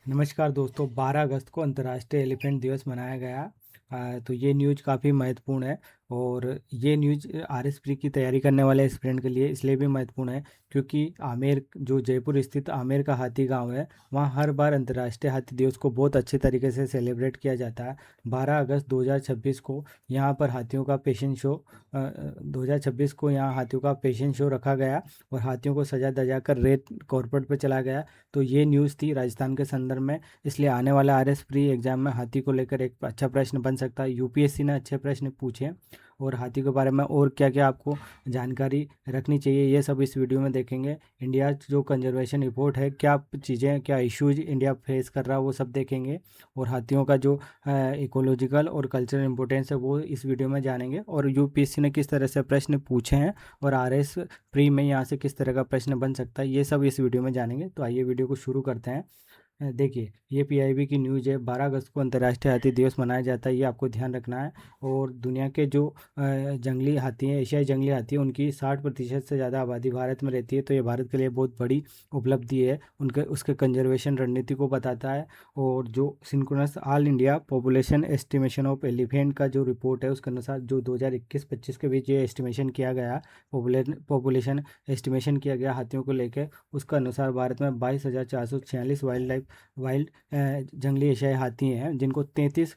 नमस्कार दोस्तों। 12 अगस्त को अंतर्राष्ट्रीय एलिफेंट दिवस मनाया गया। तो ये न्यूज काफ़ी महत्वपूर्ण है और ये न्यूज आरएस प्री की तैयारी करने वाले स्टूडेंट के लिए इसलिए भी महत्वपूर्ण है क्योंकि आमेर जो जयपुर स्थित आमेर का हाथी गांव है, वहाँ हर बार अंतर्राष्ट्रीय हाथी दिवस को बहुत अच्छे तरीके से सेलिब्रेट किया जाता है। 12 अगस्त 2026 को यहाँ पर हाथियों का पेशन शो 2026 को यहाँ हाथियों का पेशन शो रखा गया और हाथियों को सजा धजा कर रेड कॉर्पेट पर चला गया। तो ये न्यूज़ थी राजस्थान के संदर्भ में, इसलिए आने वाला आरएस प्री एग्जाम में हाथी को लेकर एक अच्छा प्रश्न बन सकता है। यूपीएससी ने अच्छे प्रश्न पूछे और हाथी के बारे में और क्या क्या आपको जानकारी रखनी चाहिए ये सब इस वीडियो में देखेंगे। इंडिया जो कंजर्वेशन रिपोर्ट है, क्या चीज़ें, क्या इश्यूज इंडिया फेस कर रहा है, वो सब देखेंगे। और हाथियों का जो इकोलॉजिकल और कल्चरल इंपॉर्टेंस है वो इस वीडियो में जानेंगे। और यूपीएससी ने किस तरह से प्रश्न पूछे हैं और आरएस प्री में यहाँ से किस तरह का प्रश्न बन सकता है, ये सब इस वीडियो में जानेंगे। तो आइए वीडियो को शुरू करते हैं। देखिए, ये पीआईबी की न्यूज़ है। 12 अगस्त को अंतर्राष्ट्रीय हाथी दिवस मनाया जाता है, ये आपको ध्यान रखना है। और दुनिया के जो जंगली हाथी हैं, एशियाई जंगली हाथी हैं, उनकी 60% से ज़्यादा आबादी भारत में रहती है। तो ये भारत के लिए बहुत बड़ी उपलब्धि है। उनके उसके कंजर्वेशन रणनीति को बताता है। और जो synchronous all India population estimation of elephant का जो रिपोर्ट है, उसके अनुसार जो 2021-25 के बीच ये एस्टिमेशन किया गया, पॉपुलेशन एस्टिमेशन किया गया हाथियों को लेकर, उसका अनुसार भारत में 22,446 वाइल्ड जंगली एशियाई हाथी हैं, जिनको 33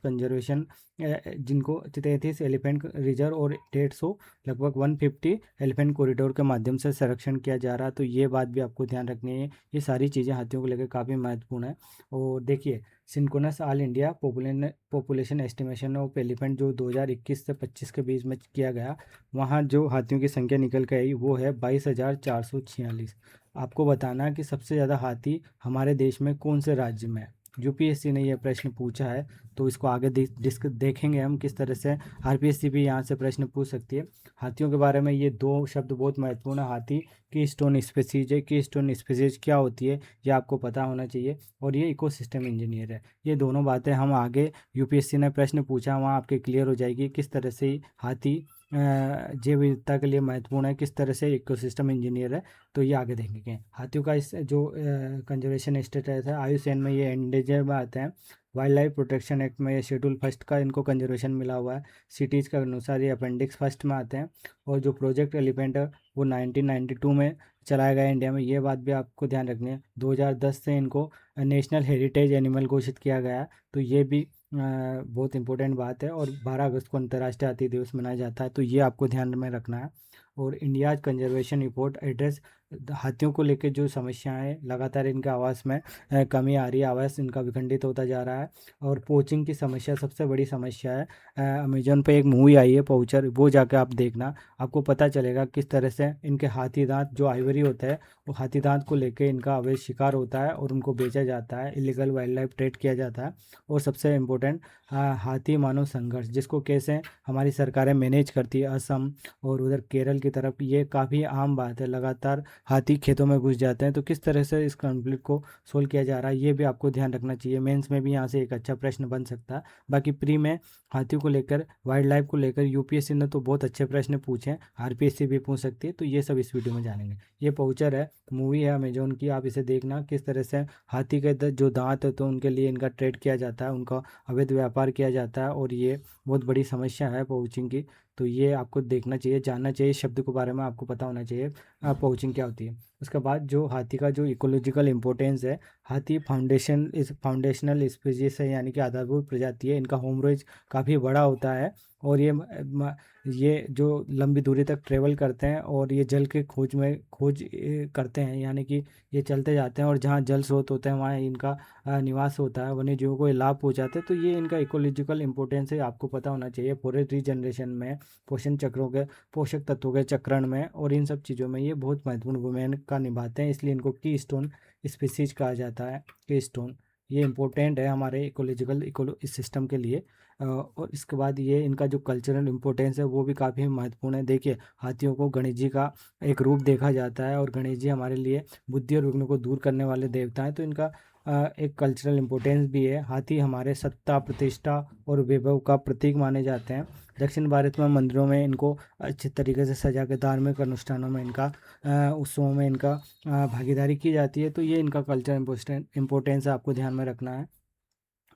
एलिफेंट रिजर्व और 150 लगभग 150 एलिफेंट कॉरिडोर के माध्यम से संरक्षण किया जा रहा है। तो ये बात भी आपको ध्यान रखनी है। ये सारी चीज़ें हाथियों को लेकर काफ़ी महत्वपूर्ण है। और देखिए, synchronous all India population estimation of elephant जो 2021 से 25 के बीच में किया गया, वहाँ जो हाथियों की संख्या निकल के आई वो है 22,446। आपको बताना है कि सबसे ज़्यादा हाथी हमारे देश में कौन से राज्य में है। यूपीएससी ने यह प्रश्न पूछा है, तो इसको आगे देखेंगे हम किस तरह से आरपीएससी भी यहाँ से प्रश्न पूछ सकती है। हाथियों के बारे में ये दो शब्द बहुत महत्वपूर्ण है। हाथी की स्टोन स्पीसीज है। की स्टोन स्पीसीज क्या होती है ये आपको पता होना चाहिए। और ये इकोसिस्टम इंजीनियर है। ये दोनों बातें हम आगे, यूपीएससी ने प्रश्न पूछा वहाँ आपके क्लियर हो जाएगी किस तरह से हाथी जैव विविधता के लिए महत्वपूर्ण है, किस तरह से इकोसिस्टम इंजीनियर है। तो ये आगे देखेंगे। हाथियों का इस जो कंजर्वेशन स्टेटस है, आयुसेन में ये एंडेंजर में आते हैं। वाइल्ड लाइफ प्रोटेक्शन एक्ट में ये शेड्यूल फर्स्ट का इनको कंजर्वेशन मिला हुआ है। सिटीज़ के अनुसार ये अपेंडिक्स फर्स्ट में आते हैं। और जो प्रोजेक्ट एलिफेंट है वो 1992 में चलाया गया इंडिया में। ये बात भी आपको ध्यान रखनी है। 2010 से इनको नेशनल हेरिटेज एनिमल घोषित किया गया है। तो ये भी बहुत इंपॉर्टेंट बात है। और 12 अगस्त को अंतर्राष्ट्रीय हाथी दिवस मनाया जाता है, तो ये आपको ध्यान में रखना है। और इंडिया कंजर्वेशन रिपोर्ट एड्रेस हाथियों को लेकर जो समस्याएं हैं, लगातार इनके आवास में कमी आ रही है, आवास इनका विखंडित होता जा रहा है। और पोचिंग की समस्या सबसे बड़ी समस्या है। अमेजोन पे एक मूवी आई है पोचर, वो जाके आप देखना, आपको पता चलेगा किस तरह से इनके हाथी दांत जो आइवरी होता है, वो हाथी दांत को लेकर इनका अवैध शिकार होता है और उनको बेचा जाता है, इलीगल वाइल्ड लाइफ ट्रेड किया जाता है। और सबसे इम्पोर्टेंट, हाथी मानव संघर्ष, जिसको कैसे हमारी सरकारें मैनेज करती है, असम और उधर केरल की तरफ, ये काफ़ी आम बात है। लगातार हाथी खेतों में घुस जाते हैं, तो किस तरह से इस कॉन्फ्लिक्ट को सोल्व किया जा रहा है ये भी आपको ध्यान रखना चाहिए। मेंस में भी यहाँ से एक अच्छा प्रश्न बन सकता है। बाकी प्री में हाथियों को लेकर, वाइल्ड लाइफ को लेकर यूपीएससी ने तो बहुत अच्छे प्रश्न पूछे हैं, आरपीएससी भी पूछ सकती है। तो ये सब इस वीडियो में जानेंगे। ये पाउचर है, मूवी है अमेजोन की, आप इसे देखना किस तरह से हाथी के जो दांत है तो उनके लिए इनका ट्रेड किया जाता है, उनका अवैध व्यापार किया जाता है। और ये बहुत बड़ी समस्या है पाउचिंग की। तो ये आपको देखना चाहिए, जानना चाहिए, शब्द के बारे में आपको पता होना चाहिए पाउचिंग क्या होती है। उसके बाद जो हाथी का जो इकोलॉजिकल इंपॉर्टेंस है, हाथी फाउंडेशनल स्पीसीज है, यानी कि आधारभूत प्रजाति है। इनका होम रेंज काफ़ी बड़ा होता है और ये जो लंबी दूरी तक ट्रेवल करते हैं और ये जल के खोज करते हैं, यानी कि ये चलते जाते हैं और जहाँ जल स्रोत होते हैं वहाँ इनका निवास होता है, वन्य जीवों को ये लाभ पहुँचाते हैं। तो ये इनका इकोलॉजिकल इंपॉर्टेंस है, आपको पता होना चाहिए। फॉरेस्ट रीजनरेशन में, पोषण चक्रों के, पोषक तत्वों के चक्रण में और इन सब चीज़ों में ये बहुत महत्वपूर्ण भूमिका निभाते हैं, इसलिए इनको की स्टोन स्पीसीज कहा जाता है। की स्टोन ये इंपॉर्टेंट है हमारे इकोलॉजिकल इको सिस्टम के लिए। और इसके बाद ये इनका जो कल्चरल इंपॉर्टेंस है वो भी काफ़ी महत्वपूर्ण है। देखिए, हाथियों को गणेश जी का एक रूप देखा जाता है और गणेश जी हमारे लिए बुद्धि और विघ्नों को दूर करने वाले देवता हैं। तो इनका एक कल्चरल इम्पोर्टेंस भी है। हाथी हमारे सत्ता, प्रतिष्ठा और वैभव का प्रतीक माने जाते हैं। दक्षिण भारत में मंदिरों में इनको अच्छे तरीके से सजा के धार्मिक अनुष्ठानों में इनका उत्सवों में इनका भागीदारी की जाती है। तो ये इनका कल्चर इम्पोर्टेंस आपको ध्यान में रखना है।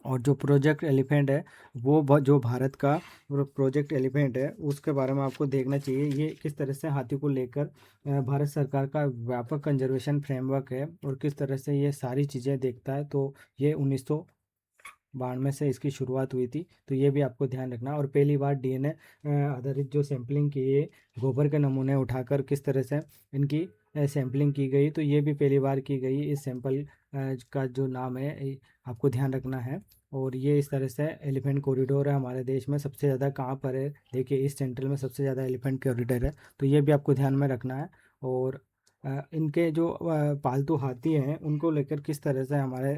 और जो प्रोजेक्ट एलिफेंट है वो जो भारत का प्रोजेक्ट एलिफेंट है उसके बारे में आपको देखना चाहिए। ये किस तरह से हाथी को लेकर भारत सरकार का व्यापक कंजर्वेशन फ्रेमवर्क है और किस तरह से ये सारी चीज़ें देखता है। तो ये 1992 से इसकी शुरुआत हुई थी। तो ये भी आपको ध्यान रखना। और पहली बार डीएनए आधारित जो सैम्पलिंग की है, गोबर के नमूने उठाकर किस तरह से इनकी सैम्पलिंग की गई, तो ये भी पहली बार की गई। इस सैंपल का जो नाम है आपको ध्यान रखना है। और ये इस तरह से एलिफेंट कॉरिडोर है हमारे देश में। सबसे ज़्यादा कहाँ पर है, देखिए इस सेंट्रल में सबसे ज़्यादा एलिफेंट कॉरिडोर है। तो ये भी आपको ध्यान में रखना है। और इनके जो पालतू हाथी हैं उनको लेकर किस तरह से हमारे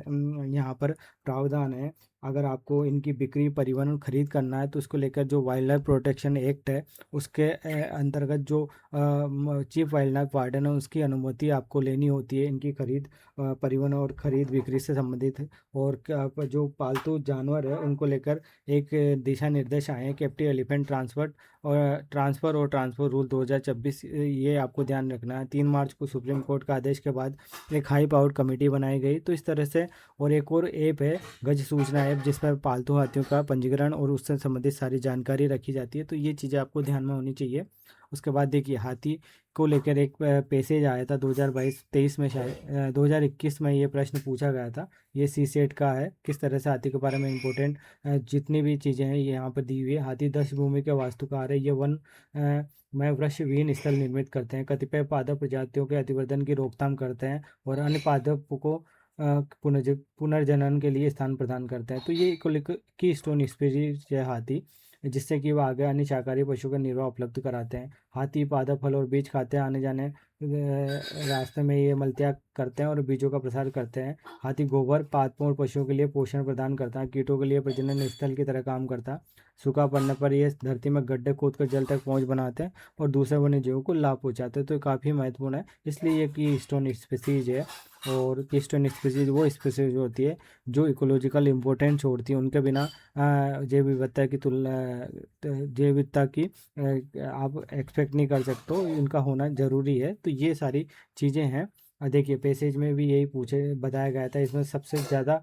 यहाँ पर प्रावधान है। अगर आपको इनकी बिक्री, परिवहन और खरीद करना है तो उसको लेकर जो वाइल्ड लाइफ प्रोटेक्शन एक्ट है उसके अंतर्गत जो चीफ वाइल्ड लाइफ वार्डन है उसकी अनुमति आपको लेनी होती है इनकी खरीद, परिवहन और खरीद बिक्री से संबंधित है। और जो पालतू जानवर है उनको लेकर एक दिशा निर्देश आए हैं, कैप्टिव एलिफेंट ट्रांसफ़र रूल 2026। ये आपको ध्यान रखना है। 3 मार्च को सुप्रीम कोर्ट का आदेश के बाद एक हाई पावर्ड कमेटी बनाई गई। तो इस तरह से। और एक और ऐप है गज सूचना ऐप, जिस पर पालतू हाथियों का पंजीकरण और उससे संबंधित सारी जानकारी रखी जाती है। तो ये चीज़ें आपको ध्यान में होनी चाहिए। उसके बाद देखिए हाथी को लेकर एक पैसेज आया था 2022-23 में, शायद 2021 में ये प्रश्न पूछा गया था। ये सी सेट का है, किस तरह से हाथी के बारे में इंपॉर्टेंट जितनी भी चीज़ें हैं ये यहाँ पर दी हुई है। हाथी 10 भूमि के वास्तुकार है। ये वन में वृक्षविहीन स्थल निर्मित करते हैं, कतिपय पादप प्रजातियों के अतिवर्धन की रोकथाम करते हैं और अन्य पादप को पुनर्जनन के लिए स्थान प्रदान करते हैं। तो ये की स्टोन स्पीशीज है हाथी, जिससे कि वह आगे अन्य शाकाहारी पशु का निर्वाह उपलब्ध कराते हैं। हाथी पादप, फल और बीज खाते हैं। आने जाने रास्ते में ये मलत्याग करते हैं और बीजों का प्रसार करते हैं। हाथी गोबर पादपों और पशुओं के लिए पोषण प्रदान करता है। कीटों के लिए प्रजनन स्थल की तरह काम करता है। सूखा पड़ने पर ये धरती में गड्ढे खोद कर जल तक पहुंच बनाते हैं और दूसरे वन्य जीवों को लाभ पहुंचाते हैं। तो काफ़ी महत्वपूर्ण है, इसलिए ये की स्टोन स्पीसीज है। और की स्टोन स्पीसीज वो स्पीसीज होती है जो इकोलॉजिकल इम्पोर्टेंस छोड़ती है। उनके बिना जैव विविधता की जैव विविधता की आप एक्सपेक्ट नहीं कर सकते हो, इनका होना ज़रूरी है। तो ये सारी चीज़ें हैं। देखिए पैसेज में भी यही बताया गया था। इसमें सबसे ज़्यादा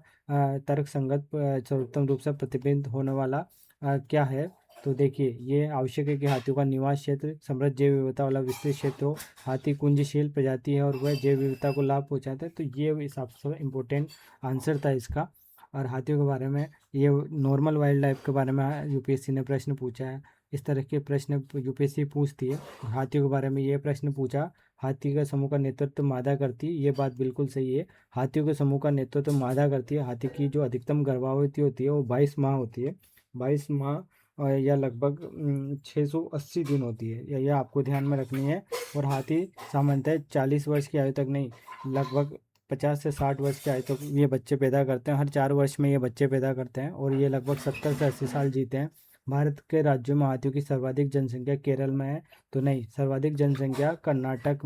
तर्क संगत सर्वोत्तम रूप से प्रतिबिंब होने वाला क्या है। तो देखिए ये आवश्यक है कि हाथियों का निवास क्षेत्र समृद्ध जैव विविधता वाला विस्तृत क्षेत्र हो। हाथी कुंजशील प्रजाति है और वह जैव विविधता को लाभ पहुंचाता है। तो ये हिसाब से इम्पोर्टेंट आंसर था इसका। और हाथियों के बारे में ये नॉर्मल वाइल्ड लाइफ के बारे में यूपीएससी ने प्रश्न पूछा है। इस तरह के प्रश्न यूपीएससी पूछती है। हाथियों के बारे में ये प्रश्न पूछा, हाथी का समूह का नेतृत्व मादा करती है। ये बात बिल्कुल सही है, हाथियों के समूह का नेतृत्व मादा करती है। हाथी की जो अधिकतम गर्भावधि होती है वो 22 माह होती है। 22 माह या लगभग 680 दिन होती है। यह आपको ध्यान में रखनी है। और हाथी सामान्यतः 40 वर्ष की आयु तक नहीं, लगभग 50 से 60 वर्ष की आयु तक ये बच्चे पैदा करते हैं। हर 4 वर्ष में ये बच्चे पैदा करते हैं और ये लगभग 70 से 80 साल जीते हैं। भारत के राज्यों में हाथियों की सर्वाधिक जनसंख्या केरल में है, तो नहीं, सर्वाधिक जनसंख्या कर्नाटक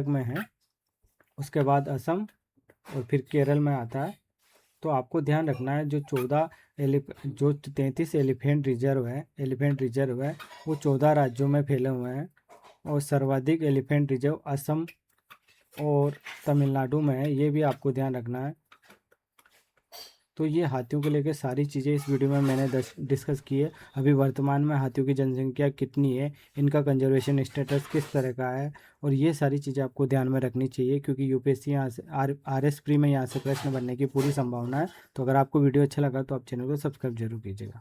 में है। उसके बाद असम और फिर केरल में आता है। तो आपको ध्यान रखना है जो 33 एलिफेंट रिजर्व है वो 14 राज्यों में फैले हुए हैं। और सर्वाधिक एलिफेंट रिजर्व असम और तमिलनाडु में है, ये भी आपको ध्यान रखना है। तो ये हाथियों को लेकर सारी चीज़ें इस वीडियो में मैंने डिस्कस की है। अभी वर्तमान में हाथियों की जनसंख्या कितनी है, इनका कंजर्वेशन स्टेटस किस तरह का है, और ये सारी चीज़ें आपको ध्यान में रखनी चाहिए, क्योंकि यूपीएससी यहाँ से RS प्री में यहाँ से प्रश्न बनने की पूरी संभावना है। तो अगर आपको वीडियो अच्छा लगा तो आप चैनल को सब्सक्राइब जरूर कीजिएगा।